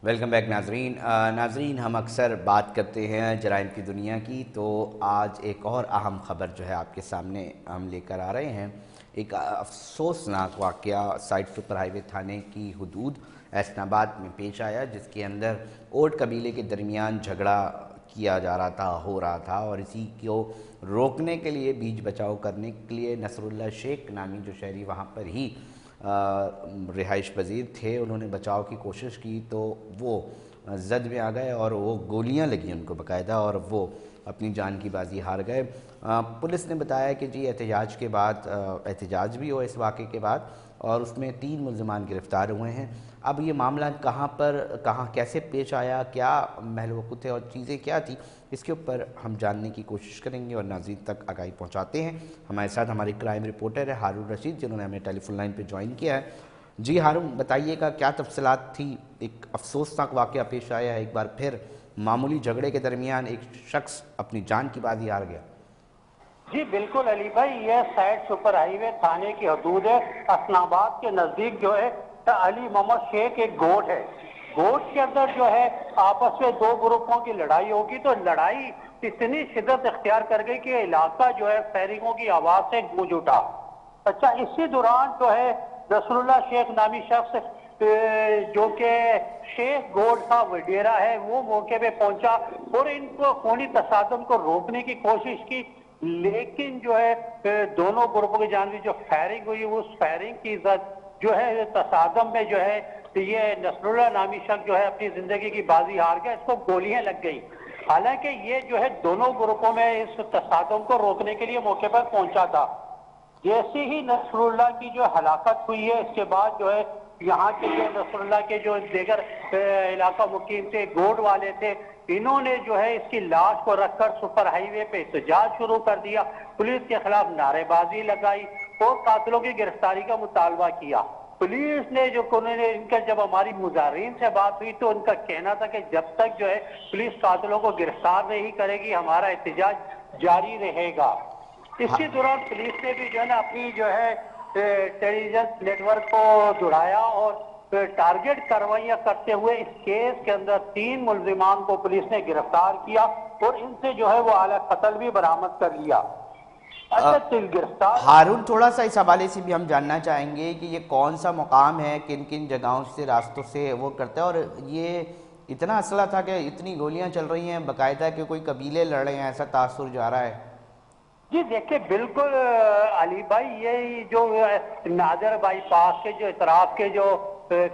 Welcome back ناظرین ناظرین ہم اکثر بات کرتے ہیں جرائم کی دنیا کی، تو آج ایک اور اہم خبر جو ہے آپ کے سامنے ہم لے کر آ رہے ہیں۔ ایک افسوسناک واقعہ سائٹ سپر ہائی وے تھانے کی حدود احسن آباد میں پیش آیا، جس کے اندر اوٹ قبیلے کے درمیان جھگڑا کیا جا رہا ہو رہا تھا، اور اسی کو روکنے کے لیے، بیچ بچاؤ کرنے کے لیے نصر اللہ شیخ نامی جو شہری وہاں پر ہی رہائش پذیر تھے، انہوں نے بچاؤ کی کوشش کی تو وہ زد میں آ گئے اور وہ گولیاں لگیں ان کو باقاعدہ، اور وہ اپنی جان کی بازی ہار گئے۔ پولیس نے بتایا کہ جی احتجاج کے بعد احتجاج بھی ہو اس واقعے کے بعد، اور اس میں 3 ملزمان گرفتار ہوئے ہیں۔ اب یہ معاملہ کہاں کیسے پیش آیا، کیا محل وقوع تھے اور چیزیں کیا تھی، اس کے اوپر ہم جاننے کی کوشش کریں گے اور ناظرین تک آگاہی پہنچاتے ہیں۔ ہمارے ساتھ ہماری کرائم رپورٹر ہے ہارون رشید، جنہوں نے ہمیں ٹیلی فون لائن پہ جوائن کیا ہے۔ جی ہارون، بتائیے گا کیا تفصیلات تھی؟ ایک افسوسناک واقعہ پیش آیا ہے، ایک بار پھر معمولی جھگڑے کے درمیان ایک شخص اپنی جان کی بازی ہار گیا۔ جی بالکل علی بھائی، یہ سائٹ سپر ہائی وے تھانے کی حدود ہے، احسن آباد کے نزدیک جو ہے علی محمد شیخ ایک گوٹ ہے۔ گوٹ کے اندر جو ہے آپس میں 2 گروپوں کی لڑائی ہوگی، تو لڑائی اتنی شدت اختیار کر گئی کہ علاقہ جو ہے فائرنگوں کی آواز سے گونج اٹھا۔ اچھا، اسی دوران جو ہے نصر اللہ شیخ نامی شخص جو کہ شیخ گوٹ کا وڈیرا ہے، وہ موقع پہ پہنچا اور ان کو خونی تصادم کو روکنے کی کوشش کی، لیکن جو ہے دونوں گروپوں کی جانب جو فائرنگ ہوئی، اس فائرنگ کی جو ہے تصادم میں جو ہے یہ نصر اللہ نامی شخص جو ہے اپنی زندگی کی بازی ہار گیا، اس کو گولیاں لگ گئی۔ حالانکہ یہ جو ہے دونوں گروپوں میں اس تصادم کو روکنے کے لیے موقع پر پہنچا تھا۔ جیسے ہی نصر اللہ کی جو ہلاکت ہوئی ہے، اس کے بعد جو ہے یہاں کے جو نصر اللہ کے جو دیگر علاقہ مقیم تھے، گوڈ والے تھے، انہوں نے جو ہے اس کی لاش کو رکھ کر سپر ہائی وے پہ احتجاج شروع کر دیا، پولیس کے خلاف نعرے بازی لگائی اور قاتلوں کی گرفتاری کا مطالبہ کیا۔ پولیس نے ان کا جب ہماری مظاہرین سے بات ہوئی تو ان کا کہنا تھا کہ جب تک جو ہے پولیس قاتلوں کو گرفتار نہیں کرے گی، ہمارا احتجاج جاری رہے گا۔ اسی دوران پولیس نے بھی جو ہے نا اپنی جو ہے انٹیلیجنس نیٹ ورک کو دوڑایا اور ٹارگٹ کارروائیاں کرتے ہوئے اس کیس کے اندر 3 ملزمان کو پولیس نے گرفتار کیا اور ان سے جو ہے وہ آلہ قتل بھی برآمد کر لیا۔ ہارون، تھوڑا سا اس حوالے سے بھی ہم جاننا چاہیں گے کہ یہ کون سا مقام ہے، کن کن جگہوں سے راستوں سے وہ کرتا ہے، اور یہ اتنا اسلحہ تھا کہ اتنی گولیاں چل رہی ہیں باقاعدہ کہ کوئی قبیلے لڑ رہے ہیں، ایسا تاثر جا رہا ہے؟ جی دیکھیں، بالکل علی بھائی، یہ جو نادر بائی پاس کے جو اطراف کے جو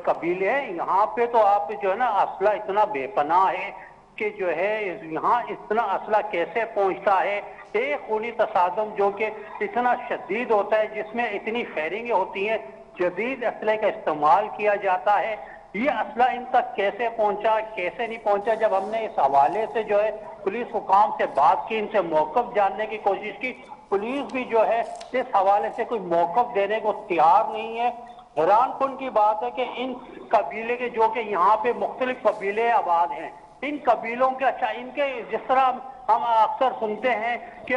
قبیلے ہیں، یہاں پہ تو آپ جو ہے نا اسلحہ اتنا بے پناہ ہے کہ جو ہے یہاں اتنا اسلحہ کیسے پہنچتا ہے۔ ایک خونی تصادم جو کہ اتنا شدید ہوتا ہے، جس میں اتنی فائرنگیں ہوتی ہیں، جدید اسلحے کا استعمال کیا جاتا ہے، یہ اسلحہ ان تک کیسے پہنچا، کیسے نہیں پہنچا؟ جب ہم نے اس حوالے سے جو ہے پولیس حکام سے بات کی، ان سے موقف جاننے کی کوشش کی، پولیس بھی جو ہے اس حوالے سے کوئی موقف دینے کو تیار نہیں ہے۔ حیران کن کی بات ہے کہ ان قبیلے کے جو کہ یہاں پہ مختلف قبیلے آباد ہیں، ان قبیلوں کے ان کے جس طرح ہم اکثر سنتے ہیں کہ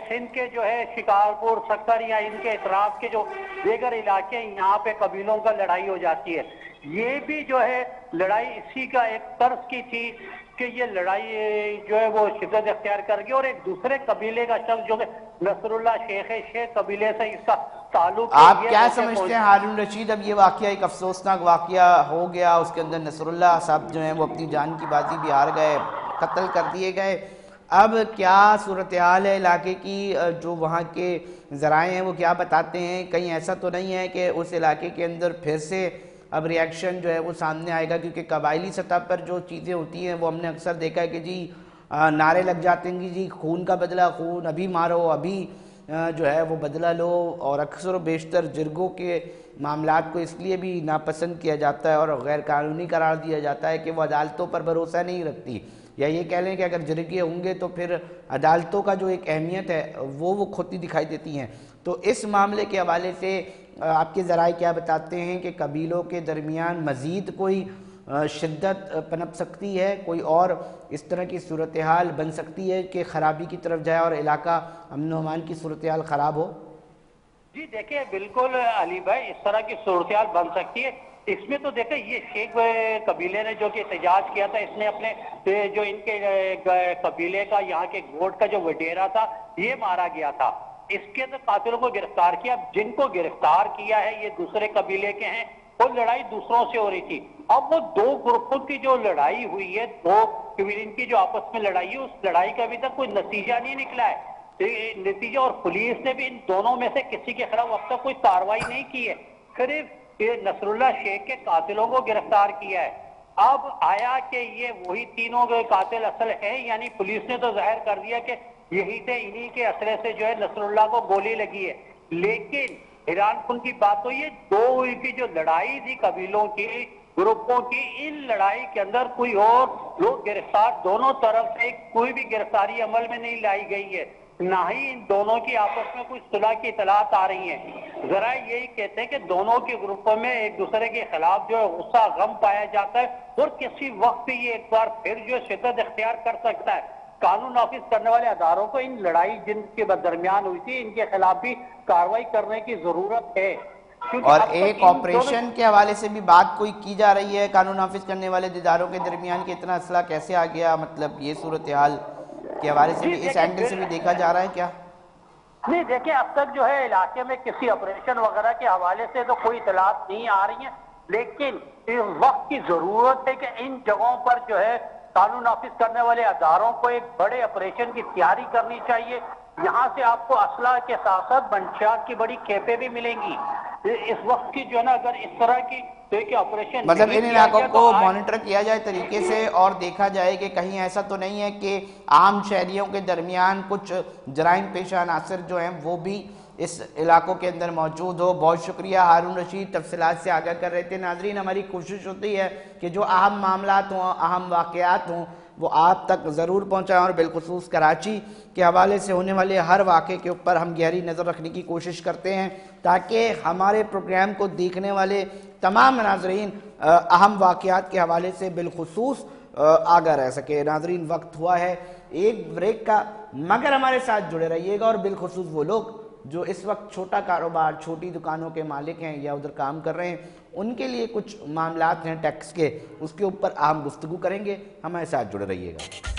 سندھ کے جو ہے شکارپور، سکر یا ان کے اطراف کے جو دیگر علاقے ہیں، یہاں پہ قبیلوں کا لڑائی ہو جاتی ہے، یہ بھی جو ہے لڑائی اسی کا ایک طرز کی تھی کہ یہ لڑائی جو ہے وہ شدت اختیار کر گئی، اور ایک دوسرے قبیلے کا شخص جو کہ نصر اللہ شیخ ہے، شیخ قبیلے سے اس کا تعلق ہے۔ آپ کیا سمجھتے ہیں ہارون رشید؟ اب یہ واقعہ ایک افسوسناک واقعہ ہو گیا، اس کے اندر نصر اللہ صاحب جو ہیں وہ اپنی جان کی بازی بھی ہار گئے، قتل کر دیے گئے۔ اب کیا صورتحال ہے علاقے کی؟ جو وہاں کے ذرائع ہیں وہ کیا بتاتے ہیں؟ کہیں ایسا تو نہیں ہے کہ اس علاقے کے اندر پھر سے اب ریاکشن جو ہے وہ سامنے آئے گا؟ کیونکہ قبائلی سطح پر جو چیزیں ہوتی ہیں وہ ہم نے اکثر دیکھا ہے کہ جی نعرے لگ جاتے ہیں کہ جی خون کا بدلہ خون، ابھی مارو، ابھی جو ہے وہ بدلہ لو، اور اکثر و بیشتر جرگوں کے معاملات کو اس لیے بھی ناپسند کیا جاتا ہے اور غیر قانونی قرار دیا جاتا ہے کہ وہ عدالتوں پر بھروسہ نہیں رکھتی، یا یہ کہہ لیں کہ اگر جرگے ہوں گے تو پھر عدالتوں کا جو ایک اہمیت ہے وہ کھوتی دکھائی دیتی ہیں۔ تو اس معاملے کے حوالے سے آپ کے ذرائع کیا بتاتے ہیں کہ قبیلوں کے درمیان مزید کوئی شدت پنپ سکتی ہے، کوئی اور اس طرح کی صورتحال بن سکتی ہے کہ خرابی کی طرف جائے اور علاقہ امن و امان کی صورتحال خراب ہو؟ جی دیکھیں، بالکل علی بھائی، اس طرح کی صورتحال بن سکتی ہے۔ اس میں تو دیکھیں یہ شیخ قبیلے نے جو کہ احتجاج کیا تھا، اس نے اپنے جو ان کے قبیلے کا یہاں کے گوٹ کا جو وڈیرا تھا یہ مارا گیا تھا۔ اس کے اندر قاتلوں کو گرفتار کیا، جن کو گرفتار کیا ہے یہ دوسرے قبیلے کے ہیں، وہ لڑائی دوسروں سے ہو رہی تھی۔ اب وہ دو گروپوں کی جو لڑائی ہوئی ہے، دو قبیلوں کی جو آپس میں لڑائی ہے، اس لڑائی کا ابھی تک کوئی نتیجہ نہیں نکلا ہے نتیجہ، اور پولیس نے بھی ان دونوں میں سے کسی کے خلاف اب تک کوئی کارروائی نہیں کی ہے، صرف یہ نصر اللہ شیخ کے قاتلوں کو گرفتار کیا ہے۔ اب آیا کہ یہ وہی تینوں قاتل اصل ہیں، یعنی پولیس نے تو ظاہر کر دیا کہ یہی تھے، انہی کے اسلحے سے جو ہے نصر اللہ کو گولی لگی ہے، لیکن حیران کن کی بات تو یہ دو کی جو لڑائی تھی قبیلوں کی، گروپوں کی، ان لڑائی کے اندر کوئی اور لوگ گرفتار دونوں طرف سے کوئی بھی گرفتاری عمل میں نہیں لائی گئی ہے، نہ ہی ان دونوں کی آپس میں کوئی صلح کی اطلاعات آ رہی ہیں۔ ذرا یہی کہتے ہیں کہ دونوں کے گروپوں میں ایک دوسرے کے خلاف جو ہے غصہ غم پایا جاتا ہے، اور کسی وقت یہ ایک بار پھر جو شدت اختیار کر سکتا ہے۔ قانون نافذ کرنے والے اداروں کو ان لڑائی جن کے درمیان ہوئی تھی ان کے خلاف بھی کارروائی کرنے کی ضرورت ہے۔ اور ایک آپریشن کے حوالے سے بھی بات کوئی کی جا رہی ہے قانون نافذ کرنے والے اداروں کے درمیان کہ اتنا اسلحہ کیسے آ گیا، مطلب یہ صورتحال کے حوالے سے بھی اس اینگل سے بھی دیکھا جا رہا ہے کیا؟ نہیں دیکھیں، اب تک جو ہے علاقے میں کسی آپریشن وغیرہ کے حوالے سے تو کوئی اطلاعات نہیں آ رہی ہیں، لیکن اس وقت کی ضرورت ہے کہ ان جگہوں پر جو ہے قانون نافذ کرنے والے اداروں کو ایک بڑے آپریشن کی تیاری کرنی چاہیے۔ یہاں سے آپ کو اسلحہ کے ساتھ ساتھ منشیات کی بڑی کھیپیں بھی ملیں گی۔ اس وقت کی جو ہے نا اگر اس طرح کی آپریشن مطلب ان علاقوں کو مانیٹر کیا جائے طریقے سے اور دیکھا جائے کہ کہیں ایسا تو نہیں ہے کہ عام شہریوں کے درمیان کچھ جرائم پیشہ عناصر جو ہیں وہ بھی اس علاقوں کے اندر موجود ہو۔ بہت شکریہ ہارون رشید، تفصیلات سے آگاہ کر رہے تھے۔ ناظرین، ہماری کوشش ہوتی ہے کہ جو اہم معاملات ہوں، اہم واقعات ہوں، وہ آپ تک ضرور پہنچائیں، اور بالخصوص کراچی کے حوالے سے ہونے والے ہر واقعے کے اوپر ہم گہری نظر رکھنے کی کوشش کرتے ہیں تاکہ ہمارے پروگرام کو دیکھنے والے تمام ناظرین اہم واقعات کے حوالے سے بالخصوص آگاہ رہ سکے۔ ناظرین، وقت ہوا ہے ایک بریک کا، مگر ہمارے ساتھ جڑے رہیے گا، اور بالخصوص وہ لوگ جو اس وقت چھوٹا کاروبار، چھوٹی دکانوں کے مالک ہیں یا ادھر کام کر رہے ہیں، ان کے لیے کچھ معاملات ہیں ٹیکس کے، اس کے اوپر اہم گفتگو کریں گے۔ ہمارے ساتھ جڑے رہیے گا۔